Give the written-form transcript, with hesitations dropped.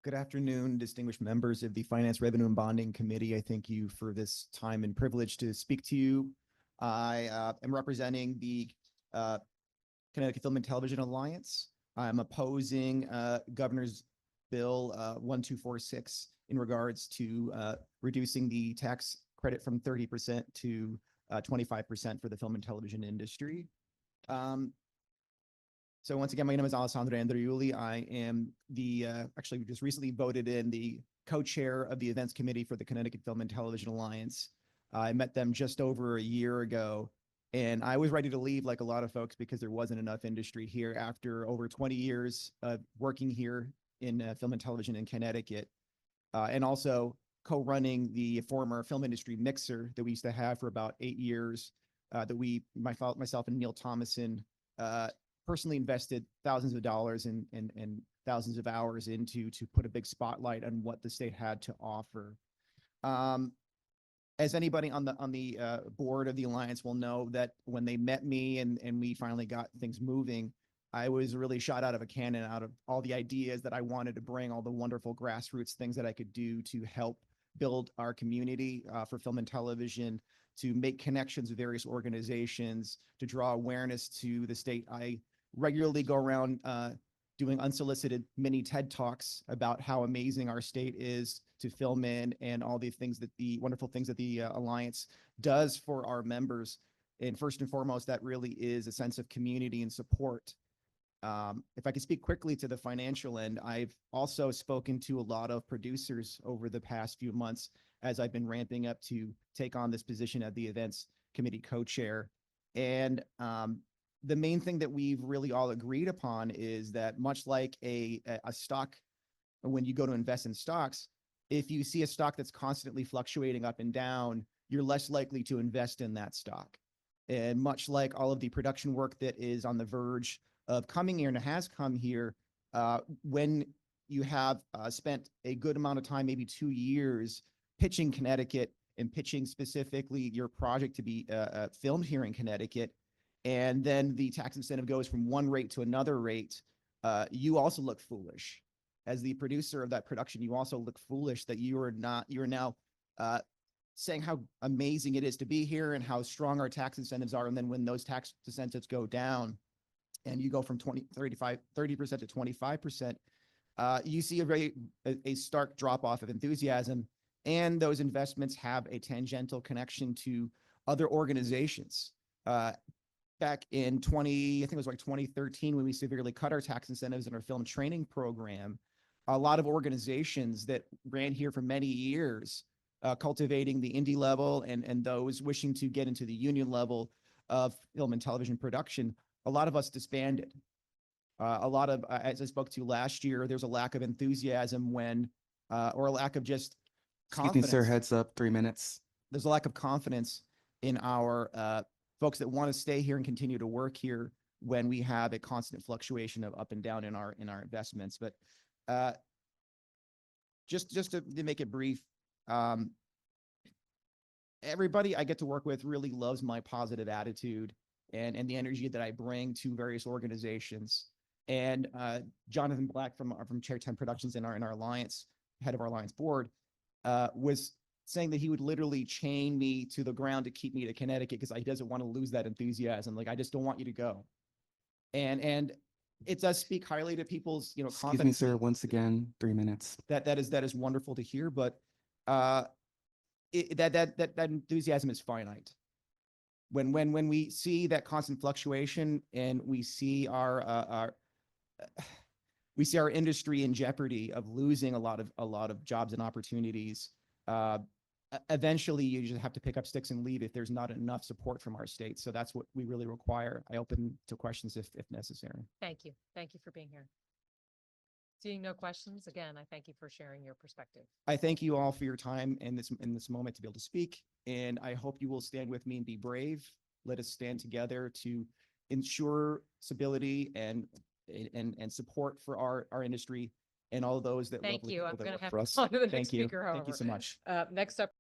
Good afternoon, distinguished members of the Finance, Revenue, and Bonding Committee. I thank you for this time and privilege to speak to you. I am representing the Connecticut Film and Television Alliance. I'm opposing Governor's Bill 1246 in regards to reducing the tax credit from 30% to 25% for the film and television industry. So once again, my name is Alessandro Andriulli. I am actually just recently voted in the co-chair of the events committee for the Connecticut Film and Television Alliance. I met them just over a year ago, and I was ready to leave like a lot of folks because there wasn't enough industry here after over 20 years of working here in film and television in Connecticut, and also co-running the former film industry mixer that we used to have for about 8 years, that myself and Neil Thomason, personally invested thousands of dollars and thousands of hours into to put a big spotlight on what the state had to offer. As anybody on the board of the Alliance will know, that when they met me and we finally got things moving, I was really shot out of a cannon out of all the ideas that I wanted to bring, all the wonderful grassroots things that I could do to help build our community for film and television, to make connections with various organizations, to draw awareness to the state. I regularly go around doing unsolicited mini TED Talks about how amazing our state is to film in, and all the things that the wonderful things that the Alliance does for our members. And first and foremost, that really is a sense of community and support. If I could speak quickly to the financial end, I've also spoken to a lot of producers over the past few months as I've been ramping up to take on this position at the events committee co-chair. And the main thing that we've really all agreed upon is that, much like a stock, when you go to invest in stocks, if you see a stock that's constantly fluctuating up and down, you're less likely to invest in that stock. And much like all of the production work that is on the verge of coming here and has come here, when you have spent a good amount of time, maybe 2 years, pitching Connecticut and pitching specifically your project to be filmed here in Connecticut, and then the tax incentive goes from one rate to another rate, you also look foolish. As the producer of that production, you also look foolish that you're now saying how amazing it is to be here and how strong our tax incentives are. And then when those tax incentives go down and you go from 30% to 25%, you see a stark drop off of enthusiasm. And those investments have a tangential connection to other organizations. Back in I think it was like 2013, when we severely cut our tax incentives in our film training program, a lot of organizations that ran here for many years, cultivating the indie level and those wishing to get into the union level of film and television production, a lot of us disbanded. A lot of, as I spoke to last year, there's a lack of enthusiasm or a lack of just confidence. Excuse me, sir, heads up, 3 minutes. There's a lack of confidence in our folks that want to stay here and continue to work here when we have a constant fluctuation of up and down in our investments. But just to make it brief, everybody I get to work with really loves my positive attitude and the energy that I bring to various organizations. And Jonathan Black from Chair 10 Productions in our Alliance, head of our Alliance board, was saying that he would literally chain me to the ground to keep me to Connecticut because he doesn't want to lose that enthusiasm. Like, I just don't want you to go. And it does speak highly to people's, confidence. Excuse me, sir, once again, 3 minutes. That is wonderful to hear, but that enthusiasm is finite. When we see that constant fluctuation and we see our industry in jeopardy of losing a lot of jobs and opportunities, eventually you just have to pick up sticks and leave if there's not enough support from our state. So that's what we really require. I open to questions if necessary. Thank you. Thank you for being here. Seeing no questions, again, I thank you for sharing your perspective. I thank you all for your time in this moment to be able to speak, and I hope you will stand with me and be brave. Let us stand together to ensure stability and support for our industry and all those that Thank you. I'm going to have for us. to go to the Thank next you. speaker. Thank you so much. Next up.